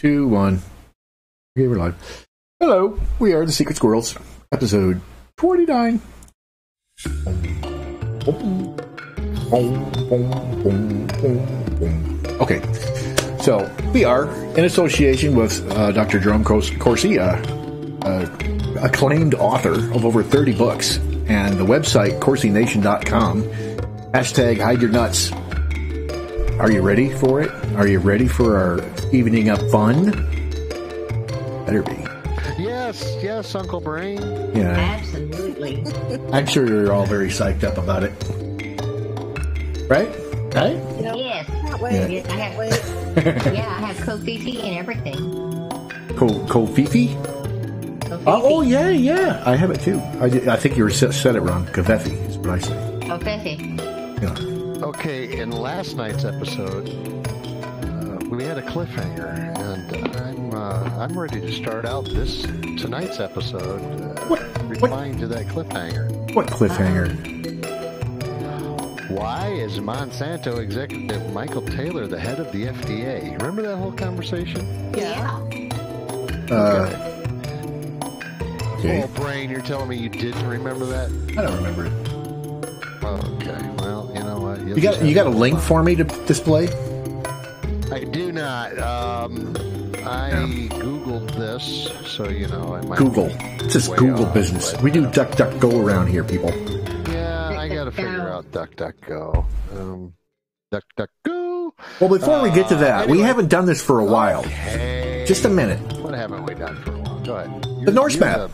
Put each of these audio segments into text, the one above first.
2, 1. Okay, we're live. Hello, we are the Secret Squirrels, episode 29. Okay, so we are in association with Dr. Jerome Corsi, acclaimed author of over 30 books, and the website CorsiNation.com. Hashtag hide your nuts. Are you ready for it? Are you ready for our evening of fun? Better be. Yes, Uncle Brain. Yeah. Absolutely. I'm sure you're all very psyched up about it. Right? Right? Yes. Can't wait. Yes, I have, Wait. yeah, I have Kofifi and everything. Kofifi? Oh, yeah. I have it too. I think you said it wrong. Kafefi is what I say. Kofifi. Yeah. Okay, in last night's episode, we had a cliffhanger, and I'm ready to start out tonight's episode replying to that cliffhanger. What cliffhanger? Why is Monsanto executive Michael Taylor the head of the FDA? Remember that whole conversation? Yeah. Okay. Oh, Brain, you're telling me you didn't remember that? I don't remember it. Okay, well, you know what? You got a link for me to display? I do not. I Googled this, so you know. I might Google. This is Google business. We do DuckDuckGo around here, people. Yeah, I got to figure out DuckDuckGo. DuckDuckGo. Well, before we get to that, anyway. we haven't done this for a while. Hey, Just a minute. What haven't we done for a while? Go ahead. The Norse map.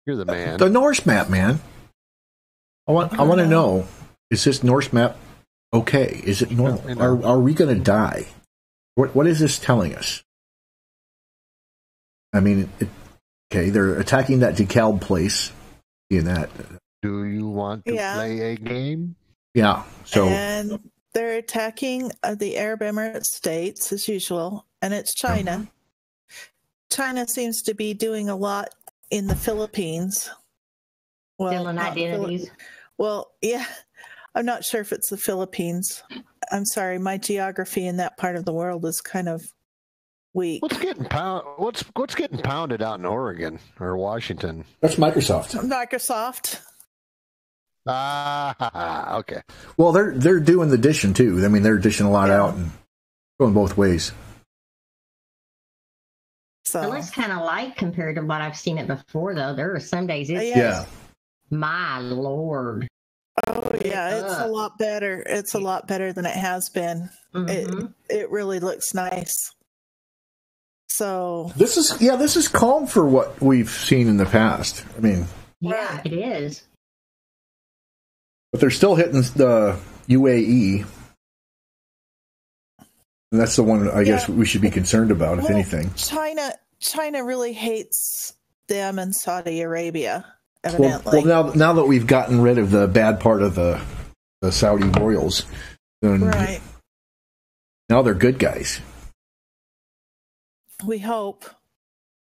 You're the man. The Norse map, man. I want to know, is this Norse map okay? Is it normal? Are we going to die? What is this telling us? I mean, okay, they're attacking that DeKalb place. Seeing that. Do you want to play a game? Yeah. So. And they're attacking the Arab Emirates states as usual, and it's China. China seems to be doing a lot in the Philippines. Stealing identities. Well, yeah. I'm not sure if it's the Philippines. I'm sorry, my geography in that part of the world is kind of weak. What's getting pounded out in Oregon or Washington? That's Microsoft. Microsoft. Okay. Well, they're doing the dishing too. I mean, they're dishing a lot out and going both ways. So Well, it's kind of light compared to what I've seen it before, though. There are some days it's my Lord. Oh yeah, it's a lot better. It's a lot better than it has been. Mm-hmm. It really looks nice. So This is calm for what we've seen in the past. I mean, Yeah, it is. but they're still hitting the UAE. And that's the one I guess we should be concerned about, if anything. China really hates them and Saudi Arabia, evidently. Well, now that we've gotten rid of the bad part of the Saudi royals, then right. Now they're good guys. We hope.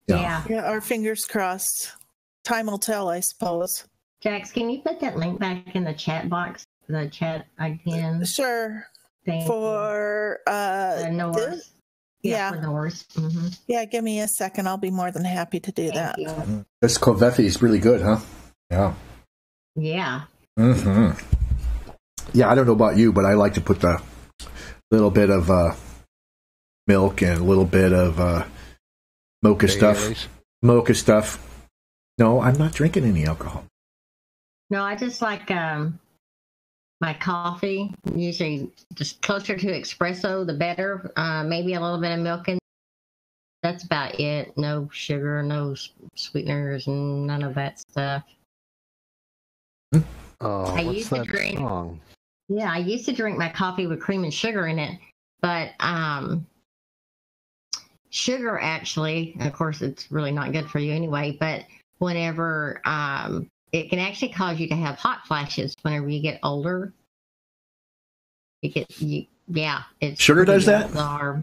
Yeah. Yeah, our fingers crossed. Time will tell, I suppose. Jax, can you put that link back in the chat box? The chat again? Sure. Thank For Norse. Yeah. For Norse. Mm-hmm. Yeah, give me a second. I'll be more than happy to do that. You. This Kovefi is really good, huh? Yeah. Yeah. Mm-hmm. Yeah, I don't know about you, but I like to put the little bit of milk and a little bit of mocha stuff. Mocha stuff. No, I'm not drinking any alcohol. No, I just like my coffee, usually just closer to espresso, the better. Maybe a little bit of milk in. That's about it. No sugar, no sweeteners, none of that stuff. Oh, I what's used to that drink. song? Yeah, I used to drink my coffee with cream and sugar in it, but sugar actually, of course, it's really not good for you anyway. But whenever it can actually cause you to have hot flashes whenever you get older. Sugar does that?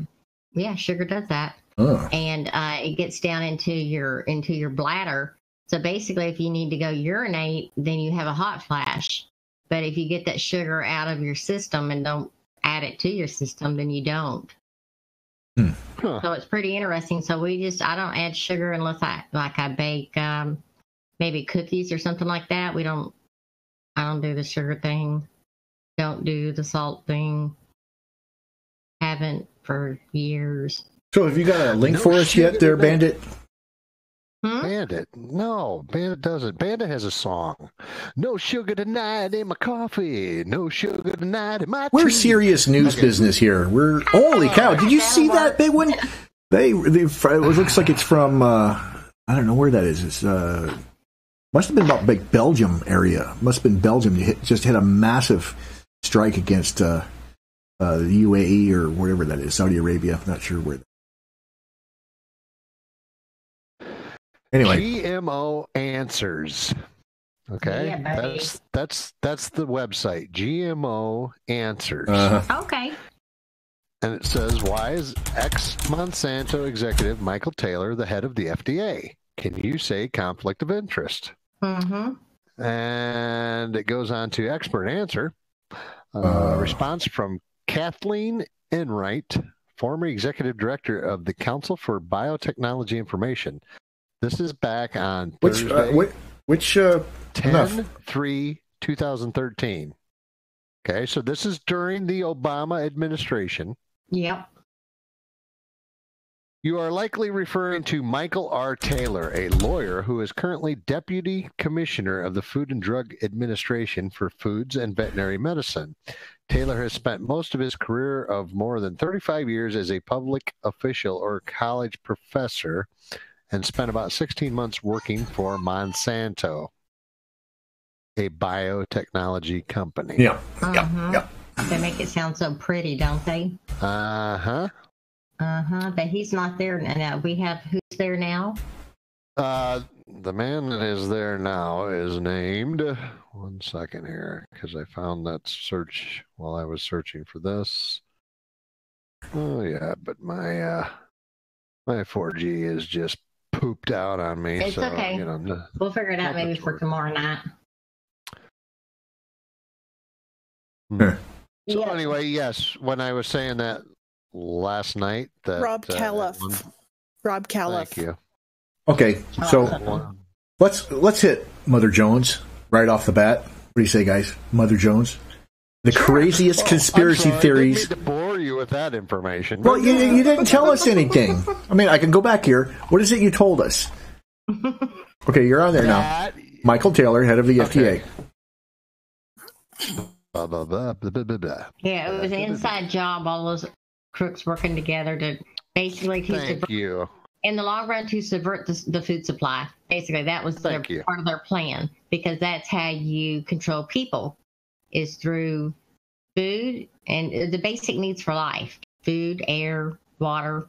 Yeah, sugar does that. Oh. And it gets down into your bladder. So basically, if you need to go urinate, then you have a hot flash. But if you get that sugar out of your system and don't add it to your system, then you don't. So it's pretty interesting. So I don't add sugar unless I bake maybe cookies or something like that. I don't do the sugar thing. Don't do the salt thing. Haven't for years. So have you got a link for us yet there, Bandit? Bandit? No, Bandit doesn't. Bandit has a song. No sugar tonight in my coffee. No sugar tonight in my tea. We're serious news business here. Holy cow. Did you see that big one? It looks like it's from, I don't know where that is. It's, must have been about like Belgium area. Must have been Belgium. Just hit a massive strike against the UAE or whatever that is, Saudi Arabia. I'm not sure where. Anyway, GMO Answers. Okay, yeah, that's the website. GMO Answers. Okay. And it says, why is ex-Monsanto executive Michael Taylor the head of the FDA? Can you say conflict of interest? Mm-hmm. And it goes on to expert answer. Response from Kathleen Enright, former executive director of the Council for Biotechnology Information. This is back on Thursday, 10/3/2013. Okay, so this is during the Obama administration. Yep. You are likely referring to Michael R. Taylor, a lawyer who is currently Deputy Commissioner of the Food and Drug Administration for Foods and Veterinary Medicine. Taylor has spent most of his career of more than 35 years as a public official or college professor and spent about 16 months working for Monsanto, a biotechnology company. Yeah. They make it sound so pretty, don't they? Uh-huh. But he's not there now. We have who's there now? The man that is there now is named, one second here, because I found that search while I was searching for this. Oh yeah, but my 4G is just pooped out on me. It's so, okay. We'll figure it out maybe for tomorrow night. So anyway, yes, when I was saying that last night, that Rob Califf. Thank you. Okay, so let's hit Mother Jones right off the bat. What do you say, guys? Mother Jones, the craziest conspiracy theories. I didn't mean to bore you with that information. Well, you didn't tell us anything. I mean, I can go back here. What is it you told us? Okay, you're on there now. Michael Taylor, head of the FDA. Yeah, it was an inside job. All those crooks working together to basically in the long run to subvert the food supply. Basically, that was part of their plan, because that's how you control people, is through food and the basic needs for life: food, air, water,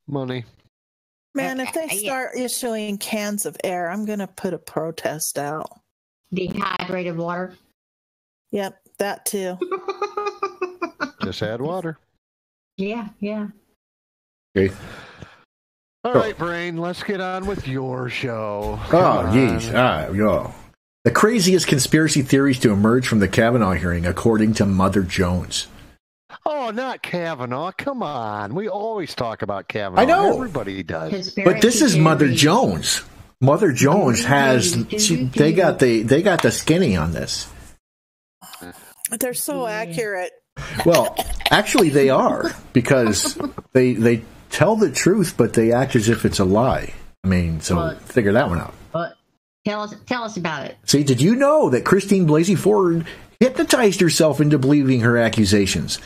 money. Man, if they start issuing cans of air, I'm going to put a protest out. Dehydrated water. Yep, that too. Just add water. Yeah. Okay. All right, Brain, let's get on with your show. Oh, jeez. The craziest conspiracy theories to emerge from the Kavanagh hearing, according to Mother Jones. Oh, not Kavanagh. Come on. We always talk about Kavanagh. I know. Everybody does. But this is Mother Jones. Mother Jones has... They got the skinny on this. They're so accurate. Well, actually they are, because they tell the truth, but they act as if it's a lie. I mean, so figure that one out. Tell us about it. See, did you know that Christine Blasey Ford hypnotized herself into believing her accusations?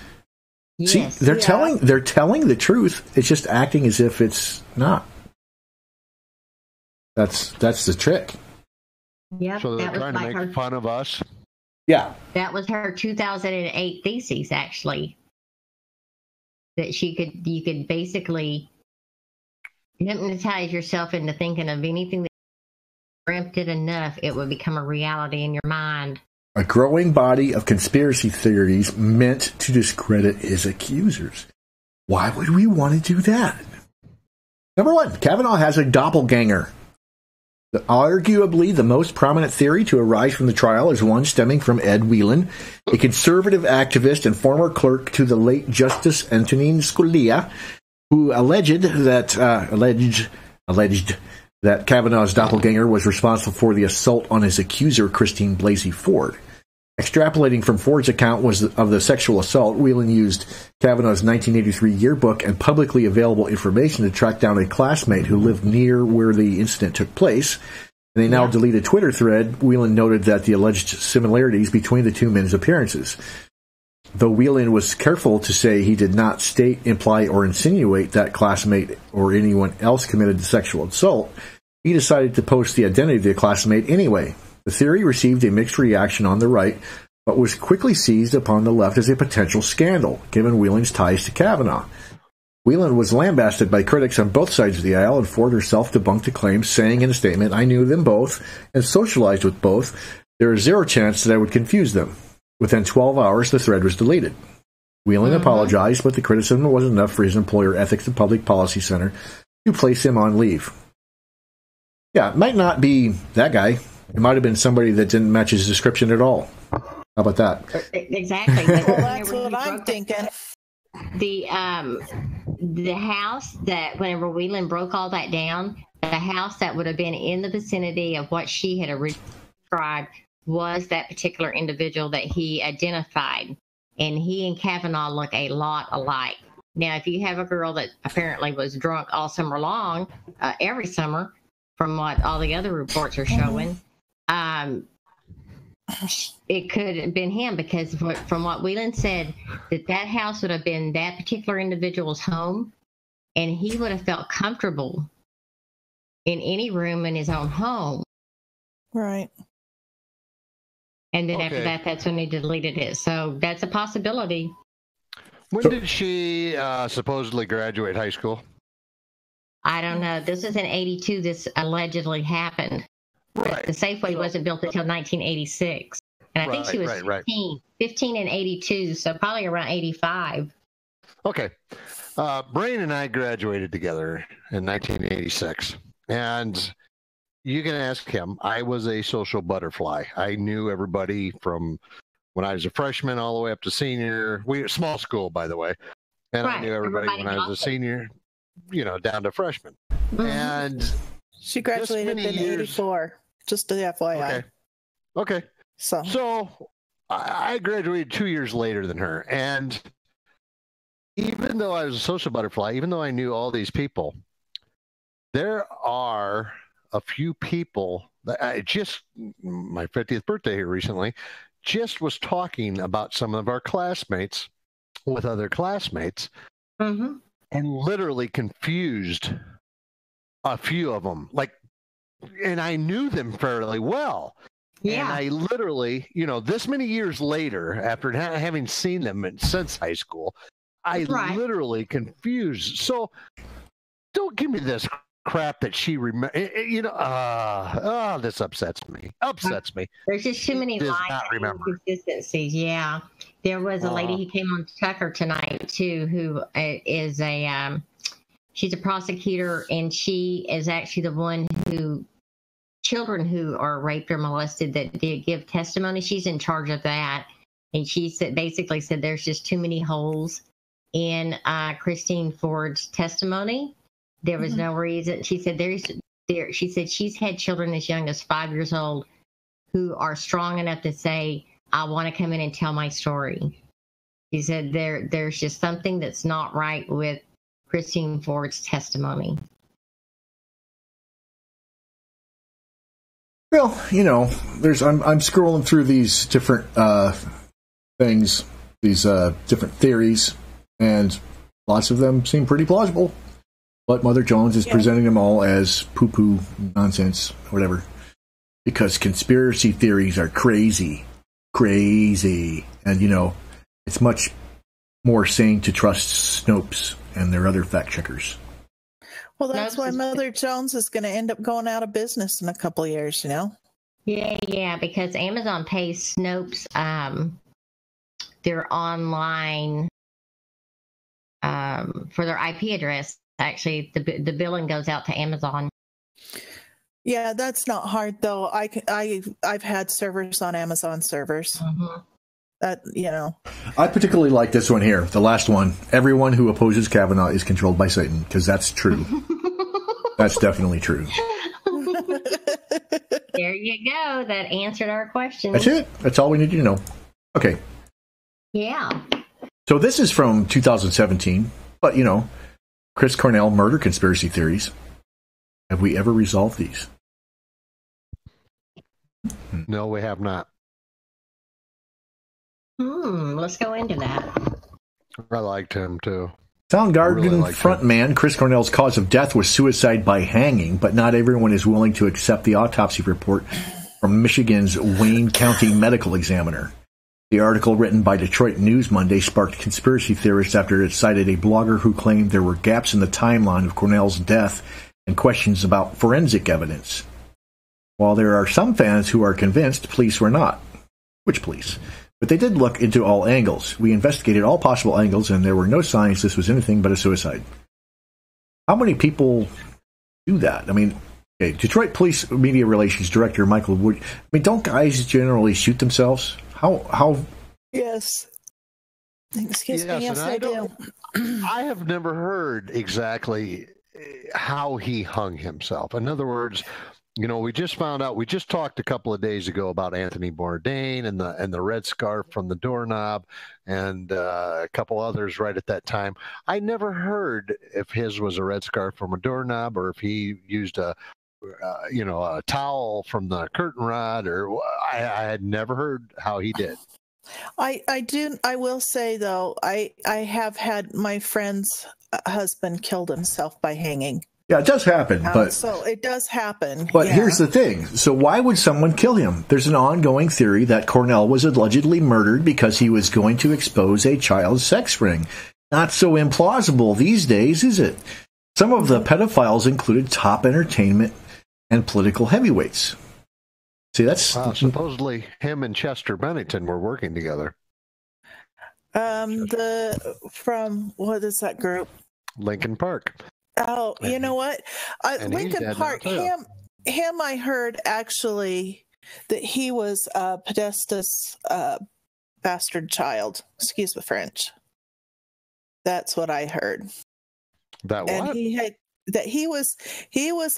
Yes. See, they're telling the truth. It's just acting as if it's not. That's the trick. Yeah. So they're trying to make fun of us. Yeah. That was her 2008 thesis, actually. That you could basically hypnotize yourself into thinking of anything that you dreamt it enough, it would become a reality in your mind. A growing body of conspiracy theories meant to discredit his accusers. Why would we want to do that? Number one, Kavanagh has a doppelganger. Arguably, the most prominent theory to arise from the trial is one stemming from Ed Whelan, a conservative activist and former clerk to the late Justice Antonin Scalia. who alleged that Kavanagh's doppelganger was responsible for the assault on his accuser, Christine Blasey Ford. Extrapolating from Ford's account of the sexual assault, Whelan used Kavanagh's 1983 yearbook and publicly available information to track down a classmate who lived near where the incident took place. In a now deleted Twitter thread, Whelan noted that the alleged similarities between the two men's appearances. Though Whelan was careful to say he did not state, imply, or insinuate that classmate or anyone else committed the sexual assault, he decided to post the identity of the classmate anyway. The theory received a mixed reaction on the right, but was quickly seized upon the left as a potential scandal, given Whelan's ties to Kavanagh. Whelan was lambasted by critics on both sides of the aisle, and Ford herself debunked the claims, saying in a statement, "I knew them both and socialized with both. There is zero chance that I would confuse them." Within 12 hours, the thread was deleted. Whelan apologized, but the criticism wasn't enough for his employer, Ethics and Public Policy Center, to place him on leave. Yeah, it might not be that guy. It might have been somebody that didn't match his description at all. How about that? Exactly. Well, that's what I'm thinking. The house that, whenever Whelan broke all that down, the house that would have been in the vicinity of what she had originally described was that particular individual that he identified. And he and Kavanagh look a lot alike. Now, if you have a girl that apparently was drunk all summer long, every summer, from what all the other reports are showing, it could have been him, because from what Whelan said, that house would have been that particular individual's home, and he would have felt comfortable in any room in his own home. Right. And then after that, that's when he deleted it. So that's a possibility. When did she supposedly graduate high school? I don't know. This is in 82. This allegedly happened. Right. The Safeway wasn't built until 1986. And I think she was 15 in 82, so probably around 85. Okay. Brain and I graduated together in 1986. And you can ask him. I was a social butterfly. I knew everybody from when I was a freshman all the way up to senior. We were small school, by the way. And I knew everybody when I was a senior, down to freshman. Mm-hmm. And she graduated in 84, just to the FYI. Okay. So I graduated 2 years later than her. And even though I was a social butterfly, even though I knew all these people, there are a few people that I just, my 50th birthday here recently, just was talking about some of our classmates with other classmates, and literally confused a few of them. And I knew them fairly well. Yeah. And I literally, this many years later, after having seen them since high school, I literally confused. So don't give me this crap that she this upsets me. There's just too many lies and inconsistencies. Yeah. There was a lady who came on Tucker tonight too, who is she's a prosecutor, and she is actually the one who children who are raped or molested that did give testimony. She's in charge of that. And she basically said there's just too many holes in Christine Ford's testimony. There was no reason. She said she said she's had children as young as 5 years old who are strong enough to say, I want to come in and tell my story. She said there's just something that's not right with Christine Ford's testimony. Well, I'm scrolling through these different things, these different theories, and lots of them seem pretty plausible. But Mother Jones is presenting them all as poo-poo nonsense, whatever. Because conspiracy theories are crazy. And, it's much more sane to trust Snopes and their other fact-checkers. Well, that's why Mother Jones is going to end up going out of business in a couple of years, Yeah, because Amazon pays Snopes their online for their IP address. Actually, the billing goes out to Amazon. Yeah, that's not hard though. I've had servers on Amazon servers. I particularly like this one here, the last one. Everyone who opposes Kavanagh is controlled by Satan, because that's true. That's definitely true. There you go. That answered our question. That's it. That's all we need to know. Okay. Yeah. So this is from 2017, but, Chris Cornell murder conspiracy theories. Have we ever resolved these? No, we have not. Let's go into that. I liked him, too. Soundgarden frontman Chris Cornell's cause of death was suicide by hanging, but not everyone is willing to accept the autopsy report from Michigan's Wayne County Medical Examiner. The article, written by Detroit News Monday, sparked conspiracy theorists after it cited a blogger who claimed there were gaps in the timeline of Cornell's death and questions about forensic evidence. While there are some fans who are convinced, police were not. Which police? But they did look into all angles. We investigated all possible angles, and there were no signs this was anything but a suicide. How many people do that? I mean, Detroit Police Media Relations Director Michael Wood. Don't guys generally shoot themselves? How? Yes. Excuse me. Yes, I do. I have never heard exactly how he hung himself. In other words, we just found out. We just talked a couple of days ago about Anthony Bourdain and the red scarf from the doorknob, and a couple others right at that time. I never heard if his was a red scarf from a doorknob or if he used a towel from the curtain rod, or I had never heard how he did. I will say though, I have had my friend's husband killed himself by hanging. Yeah, it does happen, but so it does happen. But here's the thing. So why would someone kill him? There's an ongoing theory that Cornell was allegedly murdered because he was going to expose a child sex ring. Not so implausible these days, is it? Some of the pedophiles included top entertainment and political heavyweights. See, that's supposedly him and Chester Bennington were working together. From what is that group? Lincoln Park. Oh, you know what? Lincoln Park. Him. I heard actually that he was Podesta's bastard child. Excuse the French. That's what I heard. That what? And he was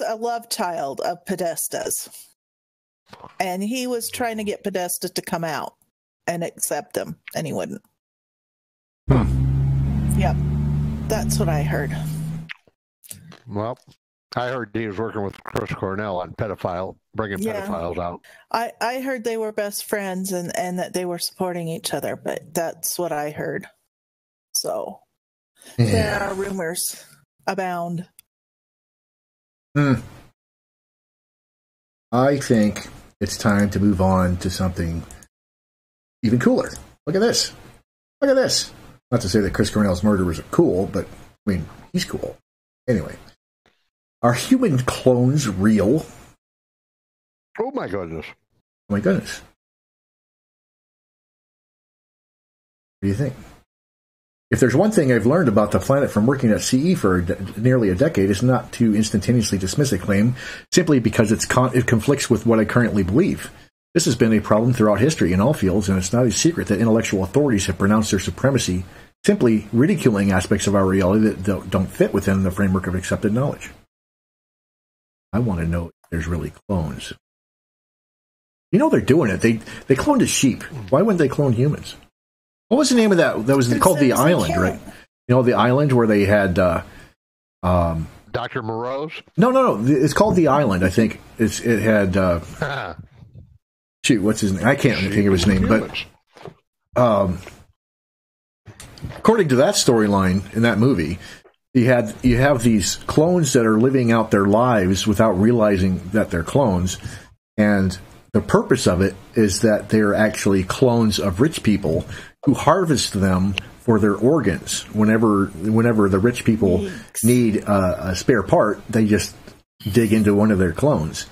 a love child of Podesta's, and he was trying to get Podesta to come out and accept him, and he wouldn't. Yep, that's what I heard. Well, I heard he was working with Chris Cornell on bringing pedophiles out. I heard they were best friends and that they were supporting each other, but that's what I heard. So there are rumors abound. I think it's time to move on to something even cooler. Look at this. Look at this. Not to say that Chris Cornell's murder was cool, but he's cool. Anyway. Are human clones real? Oh my goodness. Oh my goodness. What do you think? If there's one thing I've learned about the planet from working at CE for nearly a decade, it's not to instantaneously dismiss a claim simply because it conflicts with what I currently believe. This has been a problem throughout history in all fields, and it's not a secret that intellectual authorities have pronounced their supremacy, simply ridiculing aspects of our reality that don't fit within the framework of accepted knowledge. I want to know if there's really clones. They're doing it. They cloned a sheep. Why wouldn't they clone humans? What was the name of that? That was called the island, right? The island where they had Dr. Moreau's? No. It's called the island. I think it had. Shoot, what's his name? I can't think of his name, but according to that storyline in that movie, you have these clones that are living out their lives without realizing that they're clones, and the purpose of it is that they're actually clones of rich people who harvest them for their organs. Whenever the rich people need a spare part, they just dig into one of their clones.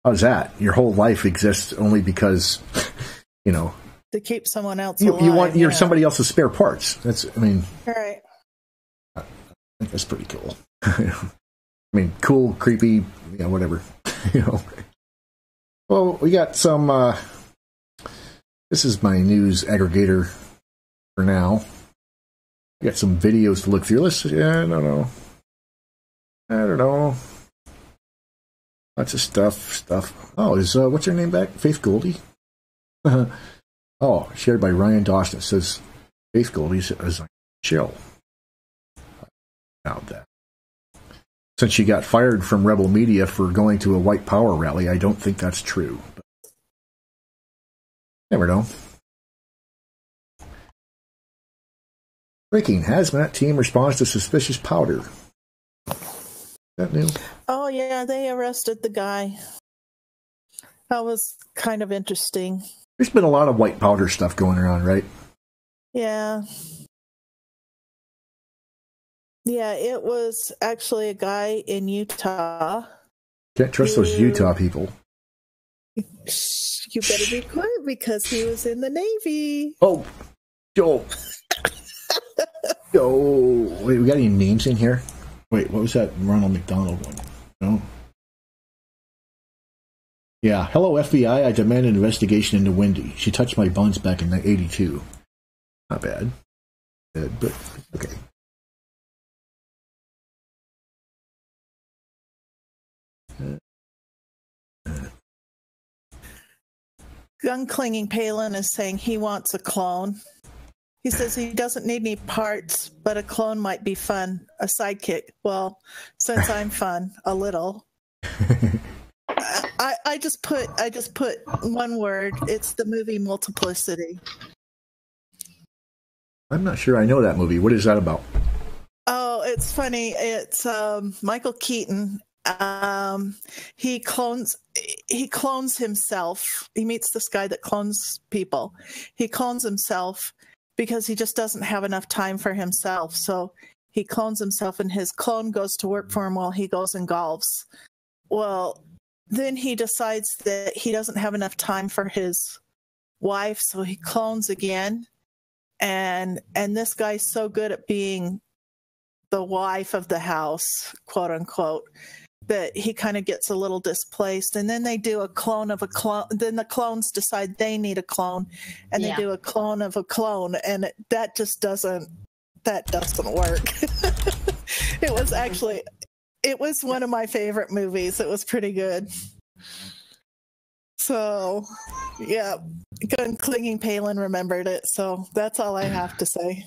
How's that? Your whole life exists only because, to keep someone else alive. You want somebody else's spare parts. Right. I think that's pretty cool. Cool, creepy, whatever. Well, we got some This is my news aggregator for now. I got some videos to look through. I don't know. Lots of stuff. Oh, is what's her name back? Faith Goldie? Oh, shared by Ryan Dawson. It says Faith Goldie is like, chill. About that. Since she got fired from Rebel Media for going to a white power rally, I don't think that's true. But never know. Breaking, hazmat team responds to suspicious powder. Is that new? Oh, yeah, they arrested the guy. That was kind of interesting. There's been a lot of white powder stuff going around, right? Yeah. Yeah, it was actually a guy in Utah. Can't trust those Utah people. You better be quiet because he was in the Navy. Oh, Joe. Wait, we got any names in here? Wait, what was that Ronald McDonald one? No. Yeah, hello FBI, I demand an investigation into Wendy. She touched my buns back in 1982. Not bad. But okay. Gun-clinging Palin is saying he wants a clone. He says he doesn't need any parts, but a clone might be fun. A sidekick. Well, since I'm fun, a little. I just put one word. It's the movie Multiplicity. I'm not sure I know that movie. What is that about? Oh, it's funny. It's Michael Keaton. He clones himself. He meets this guy that clones people. He clones himself because he just doesn't have enough time for himself. So he clones himself, and his clone goes to work for him while he goes and golfs. Well, then he decides that he doesn't have enough time for his wife, so he clones again. And this guy's so good at being the wife of the house, quote unquote, that he kind of gets a little displaced. And then they do a clone of a clone. Then the clones decide they need a clone, and they do a clone of a clone. And that doesn't work. It was one of my favorite movies. It was pretty good. So, yeah, gun-clinging Palin remembered it. So that's all I have to say.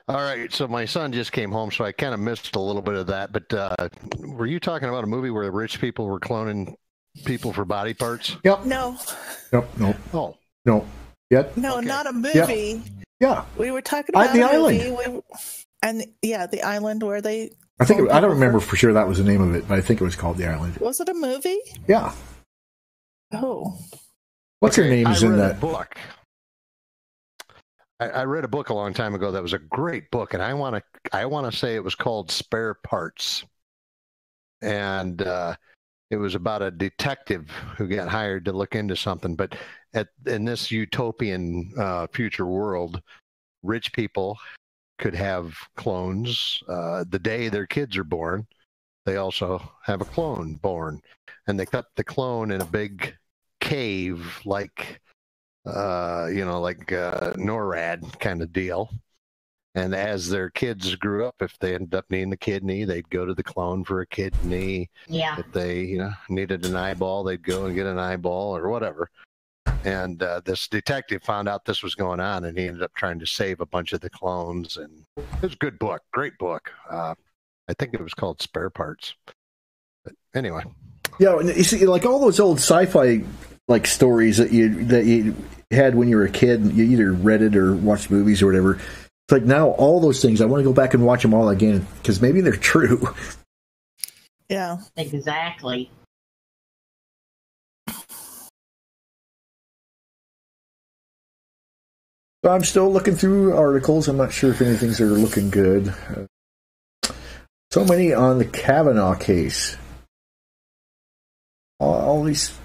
All right, so my son just came home, so I kind of missed a little bit of that. But were you talking about a movie where rich people were cloning people for body parts? Yep. No. Nope. Oh. No. Yet? No, okay. Not a movie. Yeah. We were talking about the movie. island. The island where they... I don't remember for sure that was the name of it, but I think it was called The Island. Was it a movie? Yeah. Oh. What's her name is in that book? I read a book a long time ago that was a great book, and I want to say it was called Spare Parts, and it was about a detective who got hired to look into something. But in this utopian future world, rich people could have clones the day their kids are born. They also have a clone born, and they cut the clone in a big cave like NORAD kind of deal. And as their kids grew up, if they ended up needing a kidney, they'd go to the clone for a kidney. Yeah. If they, needed an eyeball, they'd go and get an eyeball or whatever. And this detective found out this was going on, and he ended up trying to save a bunch of the clones. And it was a good book, great book. I think it was called Spare Parts. But anyway. Yeah, you see, like all those old sci-fi like stories that you had when you were a kid, and you either read it or watched movies or whatever. It's like now all those things, I want to go back and watch them all again because maybe they're true. Yeah, exactly. So I'm still looking through articles. I'm not sure if anything's are looking good. So many on the Kavanagh case. All these.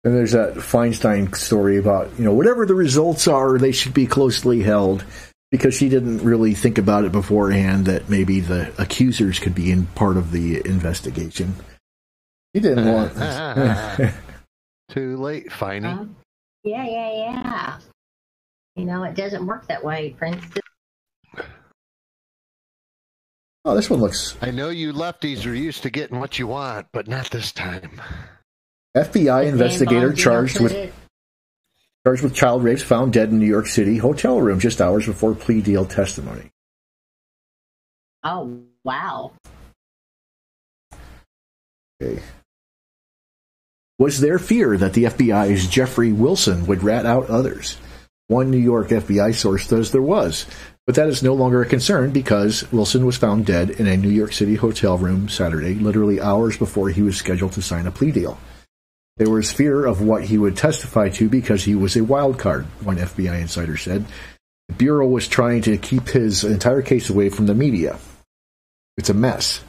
And there's that Feinstein story about, whatever the results are, they should be closely held because she didn't really think about it beforehand that maybe the accusers could be in part of the investigation. He didn't want Too late, Finey. Yeah. You know, it doesn't work that way, Prince. Oh, this one looks... I know you lefties are used to getting what you want, but not this time. FBI investigator charged with child rapes found dead in New York City hotel room just hours before plea deal testimony. Oh, wow. Okay. Was there fear that the FBI's Jeffrey Wilson would rat out others? One New York FBI source says there was, but that is no longer a concern because Wilson was found dead in a New York City hotel room Saturday, literally hours before he was scheduled to sign a plea deal. There was fear of what he would testify to because he was a wild card, one FBI insider said. The Bureau was trying to keep his entire case away from the media. It's a mess.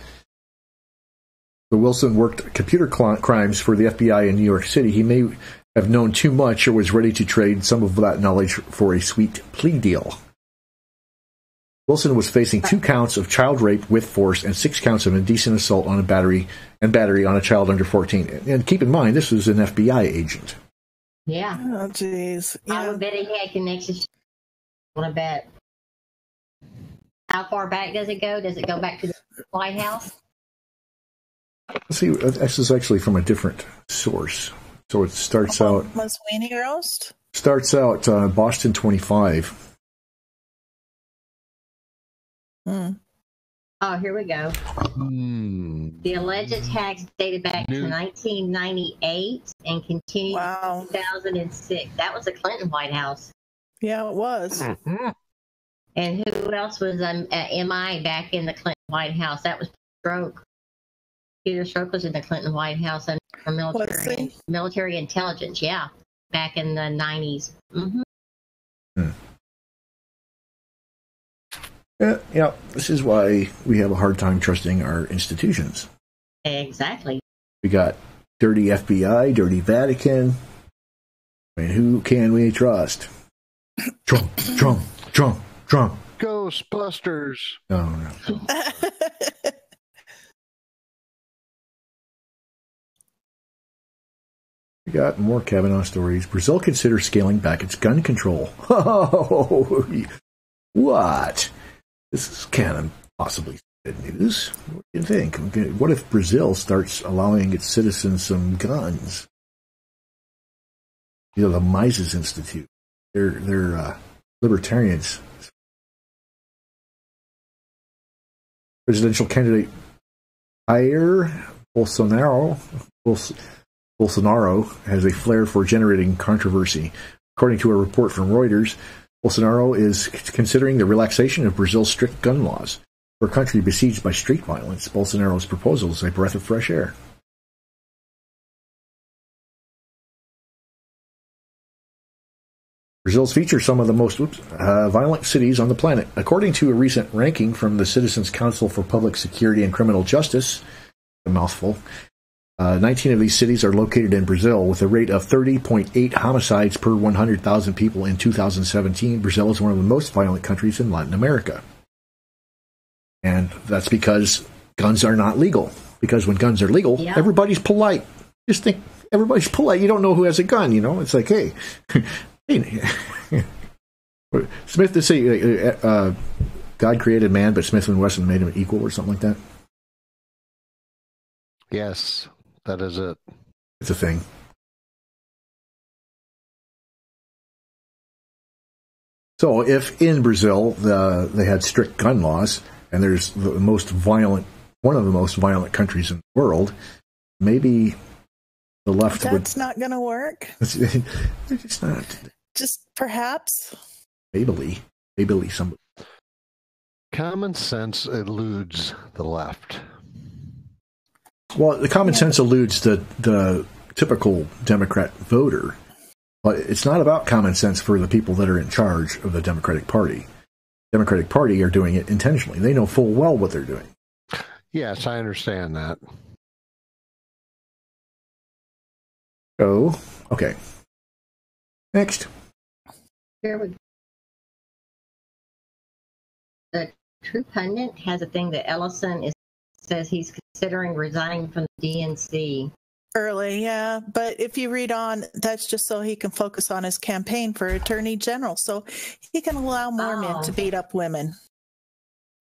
So Wilson worked computer crimes for the FBI in New York City. He may have known too much or was ready to trade some of that knowledge for a sweet plea deal. Wilson was facing 2 counts of child rape with force and 6 counts of indecent assault on a battery on a child under 14. And keep in mind, this was an FBI agent. Yeah. Oh, jeez. Yeah. I would bet he had connections. I want to bet. How far back does it go? Does it go back to the White House? Let's see, this is actually from a different source. So it starts out... Weenie roast? Starts out Boston 25. Oh, here we go. The alleged attacks dated back to 1998 and continued in 2006. That was the Clinton White House. Yeah, it was. And who else was MI back in the Clinton White House? That was Stroke. Peter Stroke was in the Clinton White House under military intelligence. Yeah, back in the 90s. Yeah, this is why we have a hard time trusting our institutions. Exactly. We got dirty FBI, dirty Vatican. I mean, who can we trust? Trump. Ghostbusters. No. We got more Kavanagh stories. Brazil considers scaling back its gun control. Oh, what? This is kind of possibly good news. What do you think? What if Brazil starts allowing its citizens some guns? You know, the Mises Institute. They're libertarians. Presidential candidate Jair Bolsonaro has a flair for generating controversy. According to a report from Reuters, Bolsonaro is considering the relaxation of Brazil's strict gun laws. For a country besieged by street violence, Bolsonaro's proposal is a breath of fresh air. Brazil's features some of the most violent cities on the planet. According to a recent ranking from the Citizens Council for Public Security and Criminal Justice, a mouthful, 19 of these cities are located in Brazil, with a rate of 30.8 homicides per 100,000 people in 2017. Brazil is one of the most violent countries in Latin America. And that's because guns are not legal. Because when guns are legal, everybody's polite. Just think, everybody's polite. You don't know who has a gun, you know? It's like, hey. Smith, to say, God created man, but Smith & Wesson made him equal or something like that? Yes. That is it. It's a thing. So if in Brazil they had strict gun laws, and there's one of the most violent countries in the world, maybe the left would... That's not going to work. It's not. Just perhaps. Maybe somebody. Common sense eludes the left. Well, the common sense eludes the typical Democrat voter, but it's not about common sense for the people that are in charge of the Democratic Party. The Democratic Party are doing it intentionally. They know full well what they're doing. Yes, I understand that. Oh, okay. Next. Here we go. The True Pundit has a thing that Ellison says he's considering resigning from the DNC. Early, yeah. But if you read on, that's just so he can focus on his campaign for Attorney General. So he can allow more men to beat up women.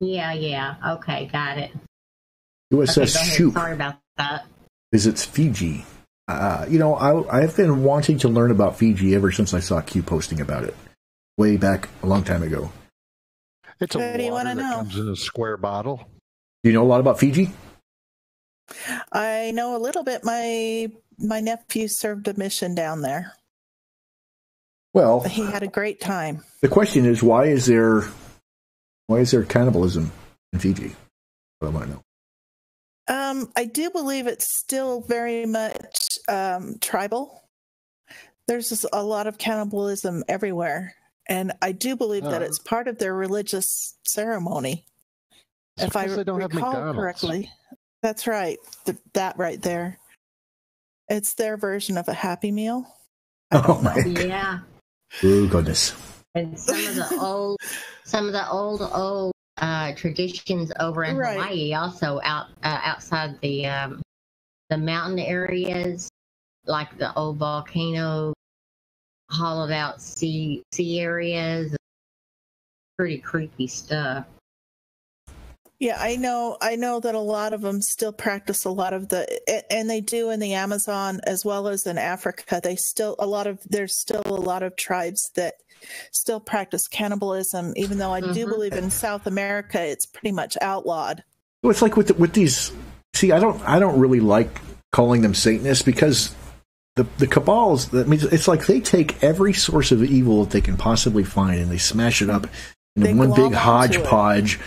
Yeah. Okay, got it. USS Shoop. Sorry about that. Visits Fiji. I've been wanting to learn about Fiji ever since I saw Q posting about it way back a long time ago. It's a water that comes in a square bottle. Do you know a lot about Fiji? I know a little bit. My nephew served a mission down there. Well, he had a great time. The question is, why is there cannibalism in Fiji? What I want to know. I do believe it's still very much tribal. There's just a lot of cannibalism everywhere, and I do believe that it's part of their religious ceremony. If I recall correctly, that's right. That right there. It's their version of a Happy Meal. Oh my God. Yeah. Oh goodness. And some of the old traditions over in Hawaii, also outside the mountain areas, like the old volcano, hollowed out sea areas. Pretty creepy stuff. Yeah, I know that a lot of them still practice a lot of and they do in the Amazon as well as in Africa. There's still a lot of tribes that still practice cannibalism, even though I do believe in South America it's pretty much outlawed. Well, it's like with these. See, I don't really like calling them Satanists because the cabals. That means it's like they take every source of evil that they can possibly find and they smash it up in one big hodgepodge.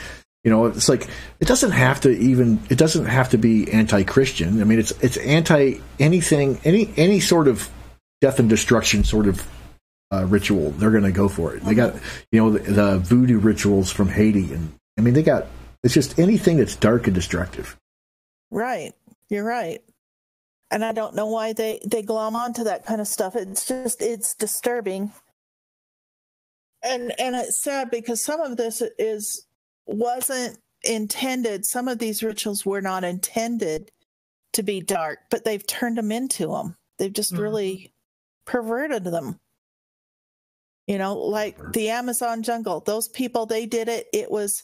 It's like it doesn't have to be anti-Christian. I mean, it's anti anything, any sort of death and destruction sort of ritual. They're going to go for it. They got the voodoo rituals from Haiti, and I mean it's just anything that's dark and destructive. Right, you're right. And I don't know why they glom onto that kind of stuff. It's disturbing, and it's sad because some of this wasn't intended. Some of these rituals were not intended to be dark, but they've turned them into them. They've just really perverted them. Like the Amazon jungle, those people, they did it. It was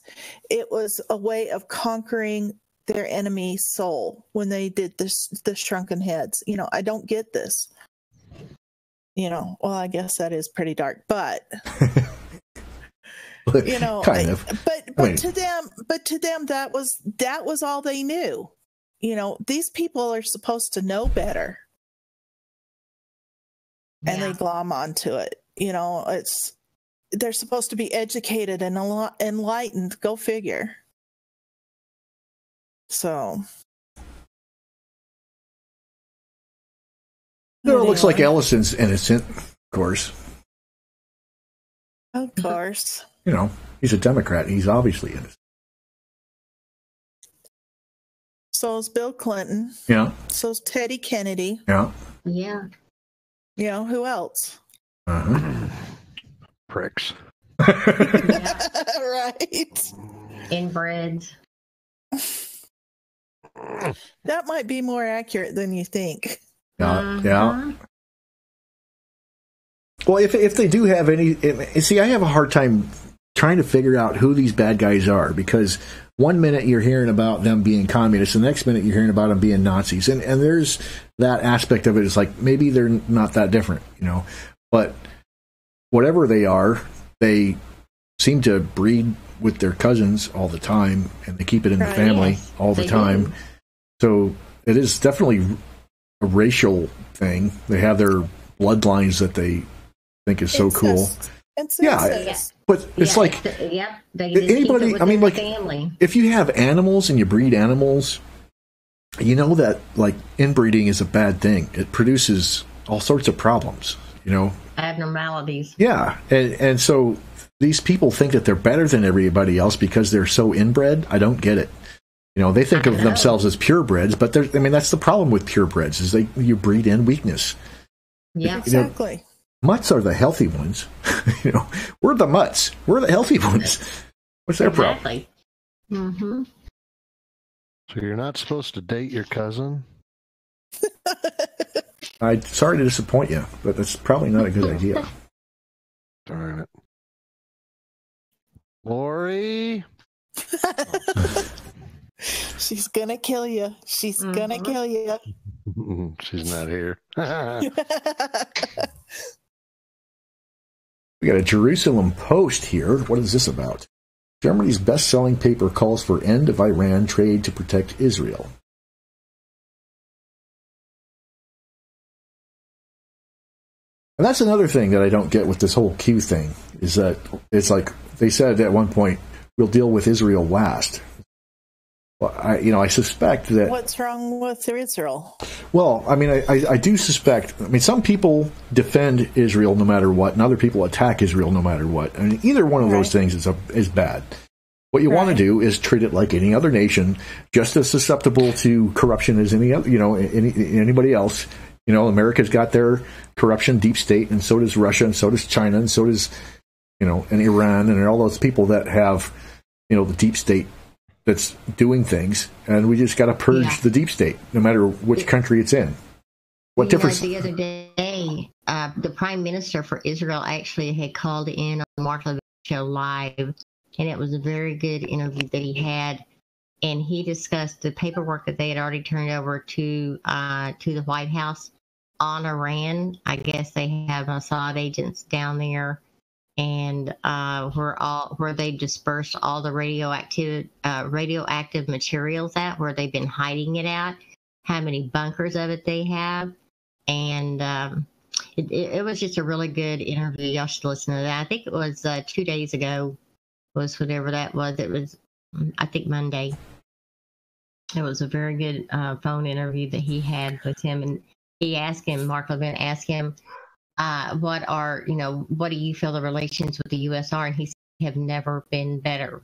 a way of conquering their enemy's soul when they did the shrunken heads. I don't get this. Well, I guess that is pretty dark, but kind of. But to them that was all they knew. These people are supposed to know better. And they glom onto it. They're supposed to be educated and enlightened. Go figure. So it looks like Ellison's innocent, of course. Of course. He's a Democrat. He's obviously innocent. So's Bill Clinton. Yeah. So's Teddy Kennedy. Yeah. Yeah. Who else? Pricks. Right. Inbreds. That might be more accurate than you think. Yeah. Well, if they do have any, see, I have a hard time trying to figure out who these bad guys are, because one minute you're hearing about them being communists, and the next minute you're hearing about them being Nazis, and there's that aspect of it. It's like maybe they're not that different, but whatever they are, they seem to breed with their cousins all the time, and they keep it in the family all the time. So it is definitely a racial thing. They have their bloodlines that they think is so cool. But it's like anybody. I mean, like family. If you have animals and you breed animals, that like inbreeding is a bad thing. It produces all sorts of problems. Abnormalities. Yeah, and so these people think that they're better than everybody else because they're so inbred. I don't get it. They think of themselves as purebreds, but that's the problem with purebreds is you breed in weakness. Yeah, exactly. Mutts are the healthy ones. We're the mutts. We're the healthy ones. What's their problem? Mm-hmm. So you're not supposed to date your cousin? I'm sorry to disappoint you, but that's probably not a good idea. Darn it. Lori? She's going to kill you. She's going to kill you. She's not here. We got a Jerusalem Post here. What is this about? Germany's best-selling paper calls for end of Iran trade to protect Israel. And that's another thing that I don't get with this whole Q thing, is that it's like they said at one point, we'll deal with Israel last. Well, I suspect that... What's wrong with Israel? Well, I mean, I do suspect... I mean, some people defend Israel no matter what, and other people attack Israel no matter what. I mean, either one of those things is bad. What you want to do is treat it like any other nation, just as susceptible to corruption as any other, anybody else. America's got their corruption, deep state, and so does Russia, and so does China, and so does, and Iran, and all those people that have, the deep state that's doing things, and we just got to purge the deep state, no matter which country it's in. What difference? The other day, the Prime Minister for Israel actually had called in on Mark Levin show live, and it was a very good interview that he had, and he discussed the paperwork that they had already turned over to the White House on Iran. I guess they have Mossad agents down there, and where they dispersed all the radioactive materials at, where they've been hiding it at, how many bunkers of it they have, and it was just a really good interview. Y'all should listen to that. I think it was 2 days ago, was whatever that was. It was, I think, Monday. It was a very good phone interview that he had with him, and he asked him, Mark Levin asked him, what do you feel the relations with the U.S. are? And he said, have never been better.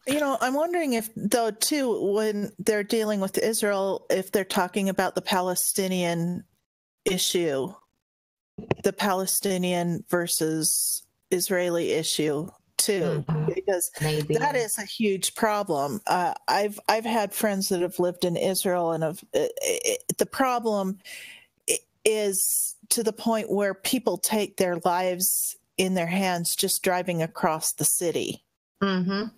I'm wondering if, though, too, when they're dealing with Israel, if they're talking about the Palestinian issue, the Palestinian versus Israeli issue, too, because that is a huge problem. I've had friends that have lived in Israel, and the problem is to the point where people take their lives in their hands just driving across the city. Well,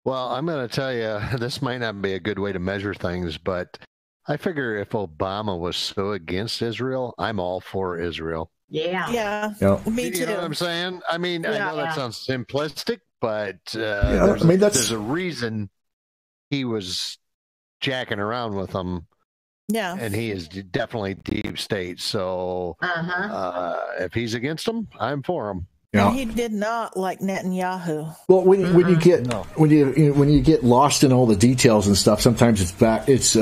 I'm going to tell you, this might not be a good way to measure things, but I figure if Obama was so against Israel, I'm all for Israel. Yeah. Me too. You know what I'm saying? I mean, I know that sounds simplistic, but there's a reason he was jacking around with them. Yeah. And he is definitely deep state. So if he's against them, I'm for him. Yeah. And he did not like Netanyahu. Well, when you get lost in all the details and stuff, sometimes it's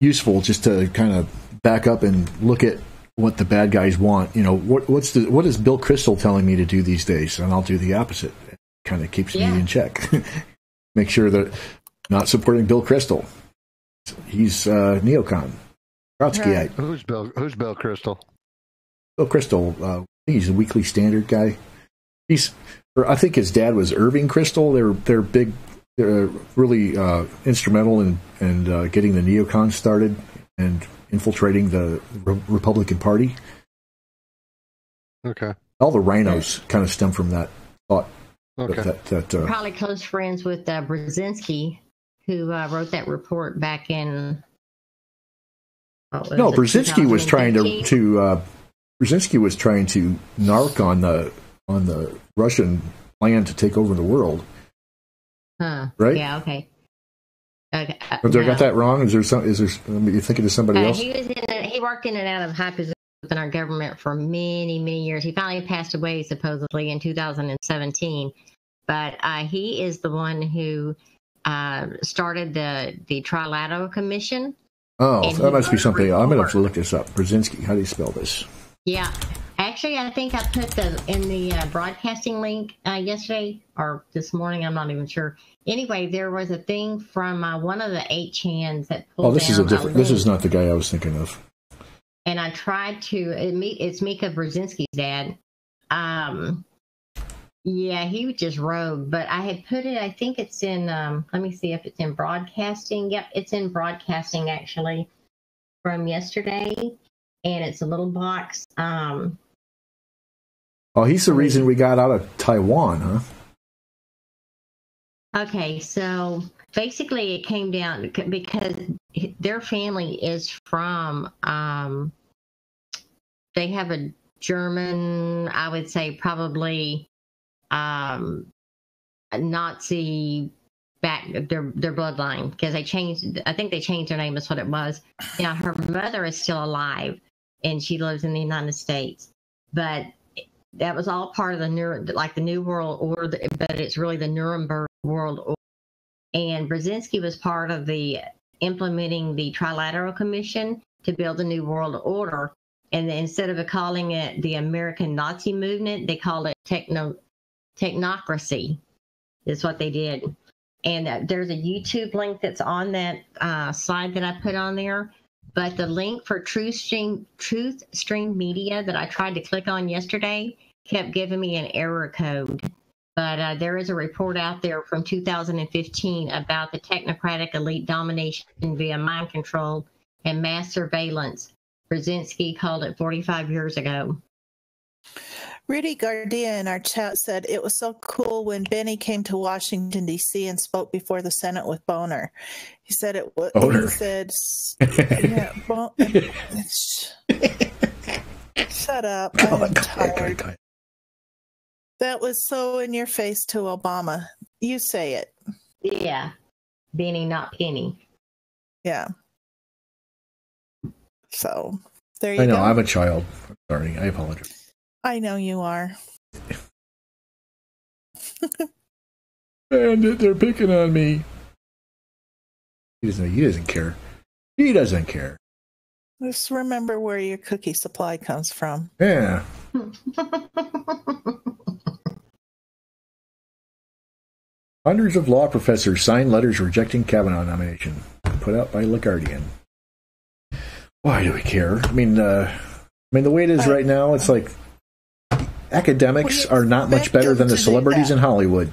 useful just to kind of back up and look at what the bad guys want. What is Bill Kristol telling me to do these days? And I'll do the opposite. It kind of keeps me in check. Make sure that I'm not supporting Bill Kristol. He's neocon, Trotskyite. Right. Who's Bill Kristol? Bill Kristol. He's a Weekly Standard guy. I think his dad was Irving Kristol. They're big. They're really instrumental in getting the neocons started and infiltrating the Republican Party. Okay. All the rhinos kind of stem from that thought. Okay. Probably close friends with Brzezinski, who wrote that report back in. Brzezinski was trying to Brzezinski was trying to narc on the Russian plan to take over the world. Right? Yeah. Okay. Okay. Have I got that wrong? Is there you thinking of somebody else? He worked in and out of high positions within our government for many, many years. He finally passed away supposedly in 2017, but he is the one who started the Trilateral Commission. Oh, that must be something. I'm going to have to look this up. Brzezinski, how do you spell this? Yeah. Actually, I think I put in the broadcasting link yesterday or this morning. I'm not even sure. Anyway, there was a thing from one of the 8chans that pulled this is a different. This is not the guy I was thinking of. And I tried to. It's Mika Brzezinski's dad. Yeah, he was just rogue. But I had put it, I think it's in, let me see if it's in broadcasting. Yep, it's in broadcasting, actually, from yesterday. And it's a little box. Oh, he's the reason we got out of Taiwan, huh? Okay, so basically it came down because their family is from, they have a German, I would say probably a Nazi back, their bloodline, because I think they changed their name, is what it was. Now, her mother is still alive, and she lives in the United States. But that was all part of the New World Order, but it's really the Nuremberg World Order. And Brzezinski was part of the implementing the Trilateral Commission to build the New World Order. And instead of calling it the American Nazi movement, they called it Technocracy, is what they did. And there's a YouTube link that's on that slide that I put on there. But the link for Truth Stream Media that I tried to click on yesterday kept giving me an error code. But there is a report out there from 2015 about the technocratic elite domination via mind control and mass surveillance. Brzezinski called it 45 years ago. Rudy Gardia in our chat said it was so cool when Benny came to Washington, D.C. and spoke before the Senate with Boner. He said it was. He said, yeah, shut up. I'm tired. That was so in your face to Obama. You say it. Yeah. Benny, not Penny. Yeah. So, there you go. I know, I'm a child. I'm sorry, I apologize. I know you are. And they're picking on me. He doesn't care. He doesn't care. Just remember where your cookie supply comes from. Yeah. Hundreds of law professors signed letters rejecting Kavanagh nomination, put out by Le Guardian. Why do we care? I mean, the way it is right now, it's like academics are not much better than the celebrities in Hollywood.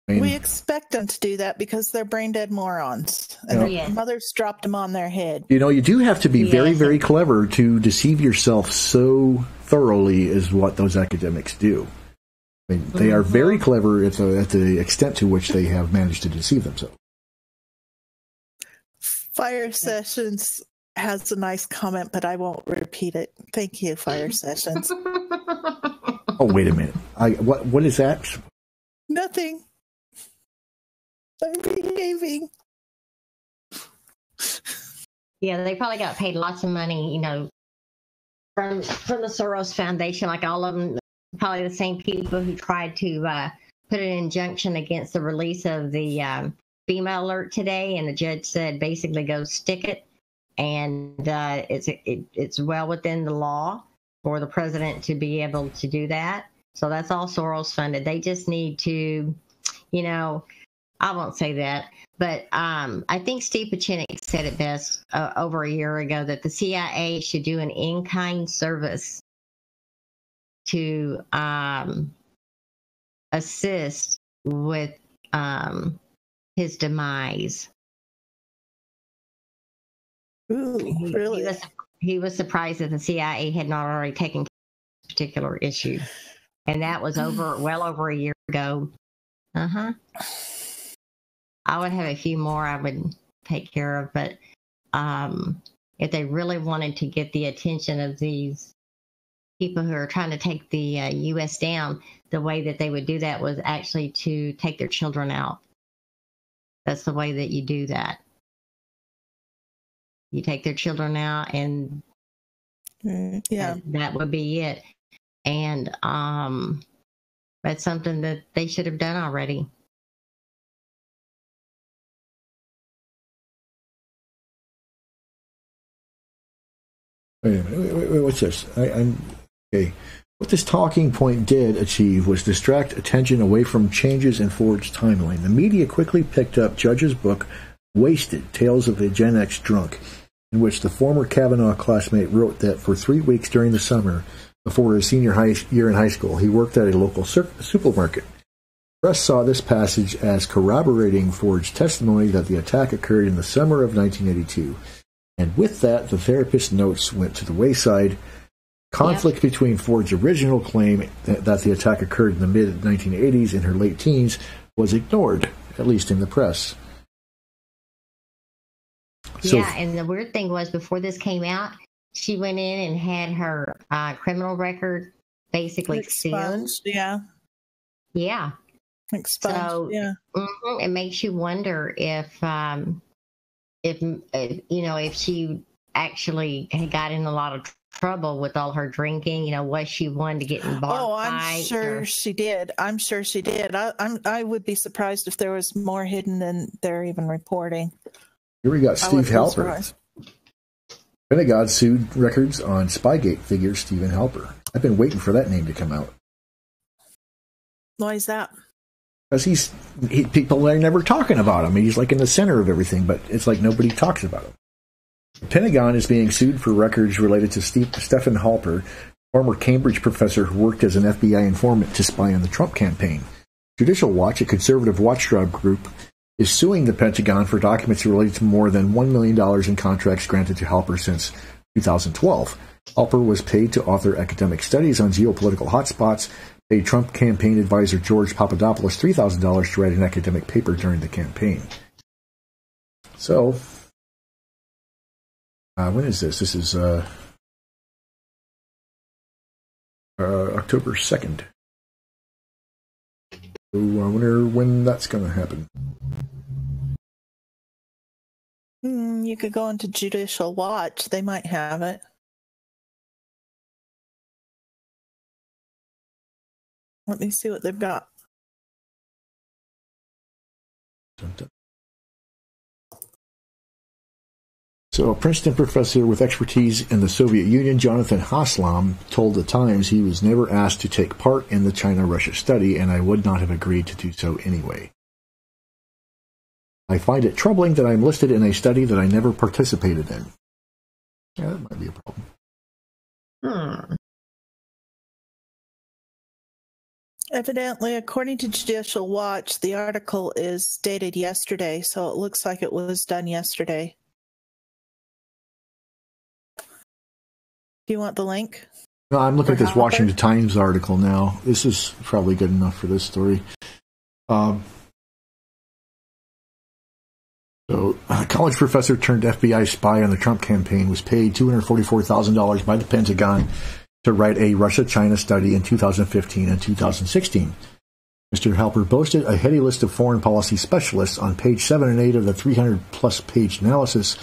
I mean, we expect them to do that because they're brain dead morons. And their mothers dropped them on their head. You do have to be very, very clever to deceive yourself so thoroughly is what those academics do. I mean, they are very clever at the extent to which they have managed to deceive themselves. Fire Sessions has a nice comment, but I won't repeat it. Thank you, Fire Sessions. Oh, wait a minute. What is that? Nothing. I'm behaving. Yeah, they probably got paid lots of money, from the Soros Foundation, like all of them, probably the same people who tried to put an injunction against the release of the FEMA alert today, and the judge said basically go stick it, and it's well within the law for the president to be able to do that. So that's all Soros funded. They just need to, I won't say that, but I think Steve Pachinik said it best over a year ago that the CIA should do an in-kind service to assist with his demise. Ooh, really? He was surprised that the CIA had not already taken this particular issue. And that was well over a year ago. I would have a few more I would take care of, but if they really wanted to get the attention of these people who are trying to take the U.S. down, the way that they would do that was actually to take their children out. That's the way that you do that. You take their children out, and that would be it. And that's something that they should have done already. Wait a minute. What's this? Okay. What this talking point did achieve was distract attention away from changes in Ford's timeline. The media quickly picked up Judge's book, Wasted, Tales of a Gen X Drunk, in which the former Kavanagh classmate wrote that for 3 weeks during the summer, Before his senior year in high school, he worked at a local supermarket. Press saw this passage as corroborating Ford's testimony that the attack occurred in the summer of 1982. And with that, the therapist's notes went to the wayside. Conflict between Ford's original claim that the attack occurred in the mid-1980s and her late teens was ignored, at least in the press. Yeah, and the weird thing was, before this came out, she went in and had her criminal record basically sealed. Yeah. Yeah. Expunged. So, yeah. It makes you wonder if she actually had got in a lot of trouble with all her drinking. Was she one to get involved? Oh, I'm sure she did. I'm sure she did. I would be surprised if there was more hidden than they're even reporting. Here we got Steve Halper. Pentagon sued records on Spygate figure Stephen Halper. I've been waiting for that name to come out. Why is that? Because people are never talking about him. He's like in the center of everything, but it's like nobody talks about him. The Pentagon is being sued for records related to Stephen Halper, former Cambridge professor who worked as an FBI informant to spy on the Trump campaign. Judicial Watch, a conservative watchdog group, is suing the Pentagon for documents related to more than $1 million in contracts granted to Halper since 2012. Halper was paid to author academic studies on geopolitical hotspots, paid Trump campaign advisor George Papadopoulos $3,000 to write an academic paper during the campaign. So, when is this? This is October 2nd. So I wonder when that's going to happen. You could go into Judicial Watch. They might have it. Let me see what they've got. So a Princeton professor with expertise in the Soviet Union, Jonathan Haslam, told the Times he was never asked to take part in the China-Russia study, and I would not have agreed to do so anyway. I find it troubling that I'm listed in a study that I never participated in. Yeah, that might be a problem. Evidently, according to Judicial Watch, the article is dated yesterday, so it looks like it was done yesterday. Do you want the link? No, I'm looking at this Washington Times article now. This is probably good enough for this story. So, a college professor turned FBI spy on the Trump campaign was paid $244,000 by the Pentagon to write a Russia-China study in 2015 and 2016. Mr. Halper boasted a heady list of foreign policy specialists. On page 7 and 8 of the 300-plus page analysis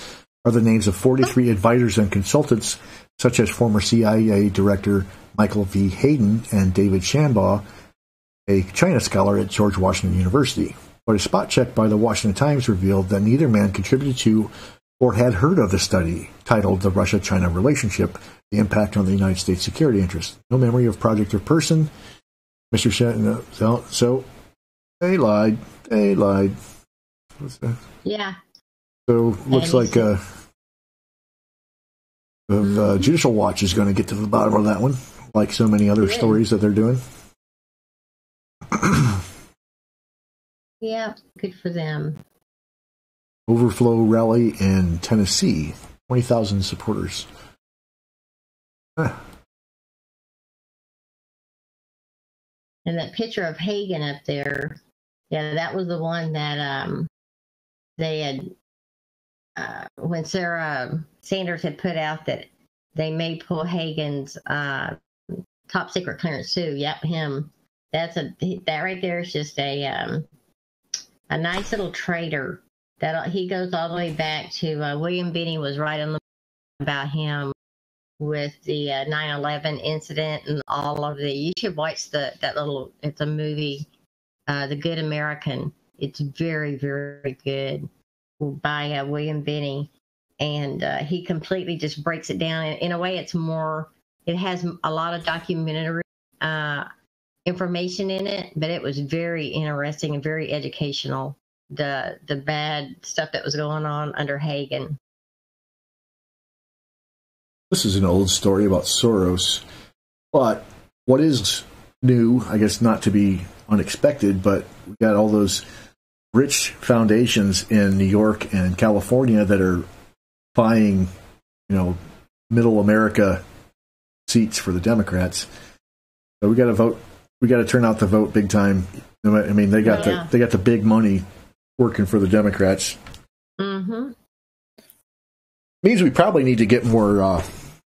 are the names of 43 advisors and consultants, such as former CIA Director Michael V. Hayden and David Shambaugh, a China scholar at George Washington University. But a spot check by the Washington Times revealed that neither man contributed to or had heard of the study, titled The Russia-China Relationship, The Impact on the United States Security Interest. No memory of project or person. Mr. Shannon, so they lied. They lied. What's that? Yeah. So looks like Judicial Watch is going to get to the bottom of that one, like so many other stories that they're doing. Yeah, good for them. Overflow rally in Tennessee, 20,000 supporters. And that picture of Hagen up there, yeah, that was the one that they had, when Sarah Sanders had put out that they may pull Hagen's top secret clearance too. Yep, him. That right there is just a nice little traitor. That he goes all the way back to William Binney was right on the about him with the 9/11 incident and all of the. You should watch that little. It's a movie, The Good American. It's very, very good by William Binney, and he completely just breaks it down. In a way, it's more. It has a lot of documentary information in it, but it was very interesting and very educational. The bad stuff that was going on under Hagen. This is an old story about Soros. But what is new, I guess not to be unexpected, but we got all those rich foundations in New York and California that are buying, middle America seats for the Democrats. So we got to vote. We got to turn out the vote big time. I mean, they got the big money working for the Democrats. Mm-hmm. Means we probably need to get more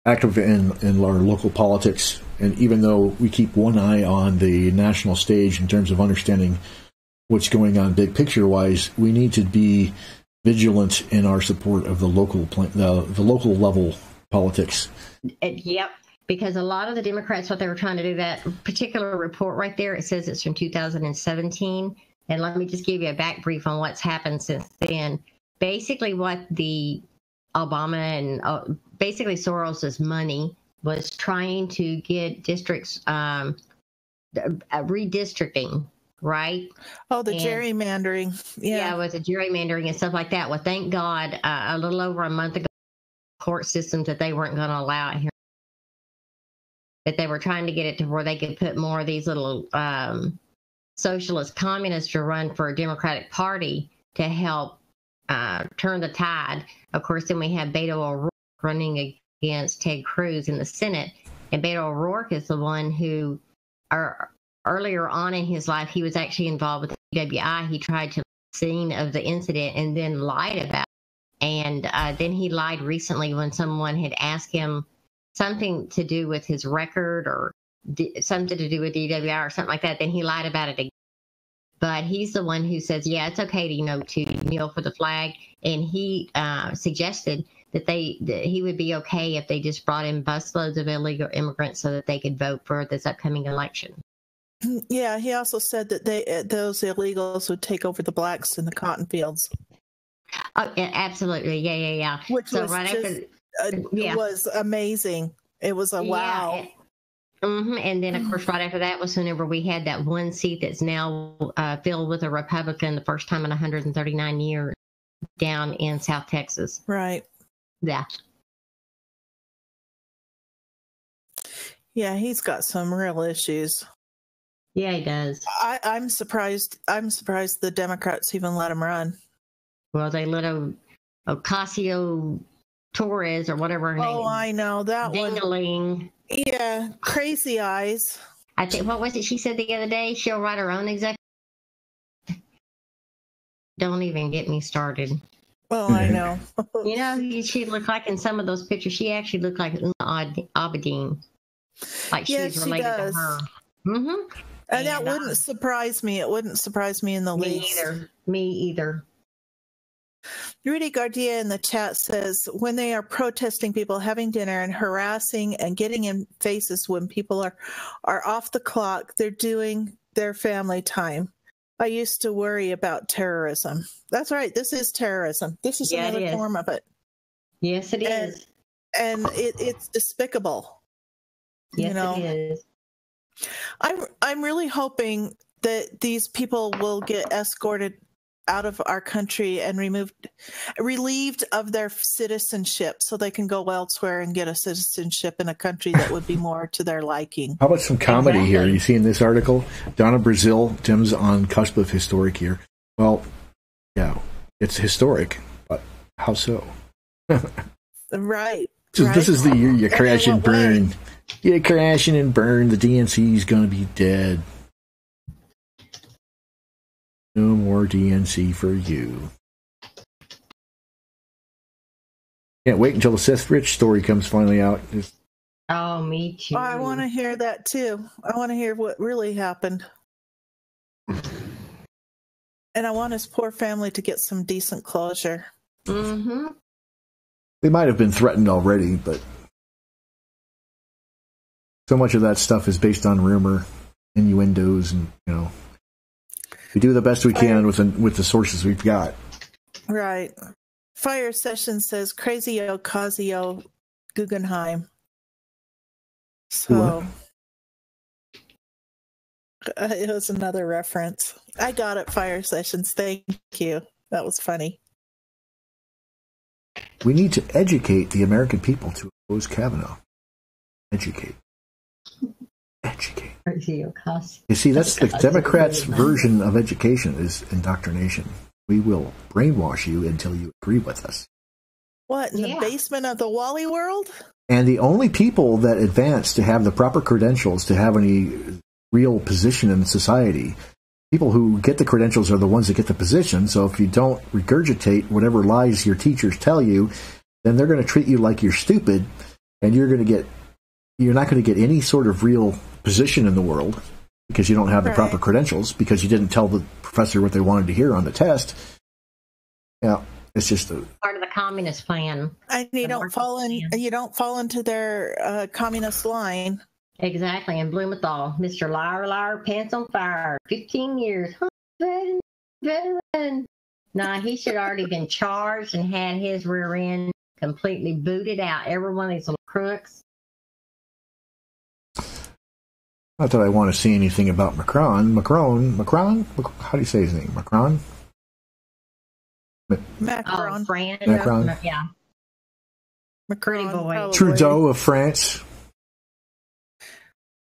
active in our local politics. And even though we keep one eye on the national stage in terms of understanding what's going on big picture wise, we need to be vigilant in our support of the local local level politics. Yep. Because a lot of the Democrats, what they were trying to do, that particular report right there, it says it's from 2017. And let me just give you a back brief on what's happened since then. Basically, what the Obama and basically Soros's money was trying to get districts redistricting, right? Oh, the gerrymandering. Yeah, with the gerrymandering and stuff like that. Well, thank God, a little over a month ago, court systems that they weren't going to allow it here. That they were trying to get it to where they could put more of these little socialist communists to run for a Democratic Party to help turn the tide. Of course, then we have Beto ORourke running against Ted Cruz in the Senate. And Beto ORourke is the one who, earlier on in his life, he was actually involved with the UWI. He tried to scene of the incident and then lied about it. And then he lied recently when someone had asked him something to do with his record or something to do with DWI or something like that. Then he lied about it again. But he's the one who says, yeah, it's okay to, to kneel for the flag. And he suggested that he would be okay if they just brought in busloads of illegal immigrants so that they could vote for this upcoming election. Yeah, he also said that those illegals would take over the blacks in the cotton fields. Oh, yeah, absolutely. Yeah. Which was right after. It was amazing. It was a wow. Yeah. And then, of course, right after that was whenever we had that one seat that's now filled with a Republican, the first time in 139 years, down in South Texas. Right. Yeah. Yeah, he's got some real issues. Yeah, he does. I'm surprised. I'm surprised the Democrats even let him run. Well, they let OcasioCortez or whatever her name. Oh, I know that Ding-a-ling. one. Yeah, crazy eyes. I think, what was it she said the other day? She'll write her own executive. Don't even get me started. Well, I know. She looked like in some of those pictures, she actually looked like Abedin. Like she's related to her. Mm-hmm. And that wouldn't surprise me. It wouldn't surprise me in the least. Me either. Rudy Gardia in the chat says, when they are protesting people having dinner and harassing and getting in faces when people are off the clock, they're doing their family time. I used to worry about terrorism. That's right. This is terrorism. This is another form of it. Yes, it is. And it's despicable. Yes, it is. I'm really hoping that these people will get escorted out of our country and relieved of their citizenship so they can go elsewhere and get a citizenship in a country that would be more to their liking. How about some comedy here? You see in this article, Donna Brazil, Tim's on cusp of historic here. Well, yeah, it's historic, but how so? Right. So this is the year you crash and burn. You crashing and burn. The DNC is going to be dead. No more DNC for you. Can't wait until the Seth Rich story comes finally out. Oh, me too. I want to hear that too. I want to hear what really happened. And I want his poor family to get some decent closure. Mm-hmm. They might have been threatened already, but so much of that stuff is based on rumor, innuendos, and we do the best we can with the sources we've got. Right. Fire Session says crazy Ocasio Guggenheim. So it was another reference. I got it, Fire Sessions. Thank you. That was funny. We need to educate the American people to oppose Kavanagh. Educate. Educate. OcasioCortez. You see, that's the Democrats' version of education is indoctrination. We will brainwash you until you agree with us. What, in the basement of the Wally world? And the only people that advance to have the proper credentials to have any real position in society, people who get the credentials are the ones that get the position. So if you don't regurgitate whatever lies your teachers tell you, then they're going to treat you like you're stupid, and you're not going to get any sort of real position in the world because you don't have the proper credentials, because you didn't tell the professor what they wanted to hear on the test. Yeah, it's just part of the communist plan. And you don't fall into their communist line. Exactly. And Blumenthal, Mr. Liar, Liar, Pants on Fire, 15 years, veteran. Nah, he should have already been charged and had his rear end completely booted out. Every one of these little crooks. Not that I want to see anything about Macron. How do you say his name? Macron? Macron. Oh, France. Macron. Yeah. Macron, boy. Trudeau of France.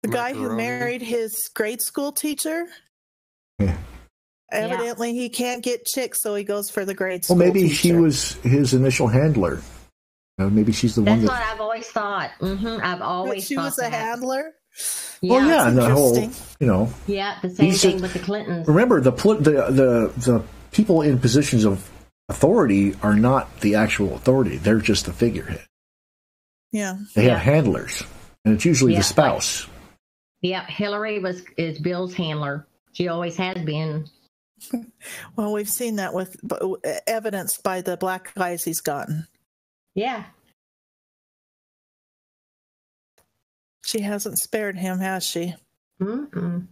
The guy who married his grade school teacher. Yeah. Evidently, he can't get chicks, so he goes for the grade school. Well, maybe teacher. she was his initial handler. Maybe she's the one. That's what I've always thought. I've always she thought was a handler. Yeah, well, yeah, and the whole, yeah, the same thing with the Clintons. Remember, the people in positions of authority are not the actual authority; they're just the figurehead. Yeah, they have handlers, and it's usually the spouse. Hillary is Bill's handler. She always has been. Well, we've seen that with evidenced by the black eyes he's gotten. Yeah. She hasn't spared him, has she? Mm-mm.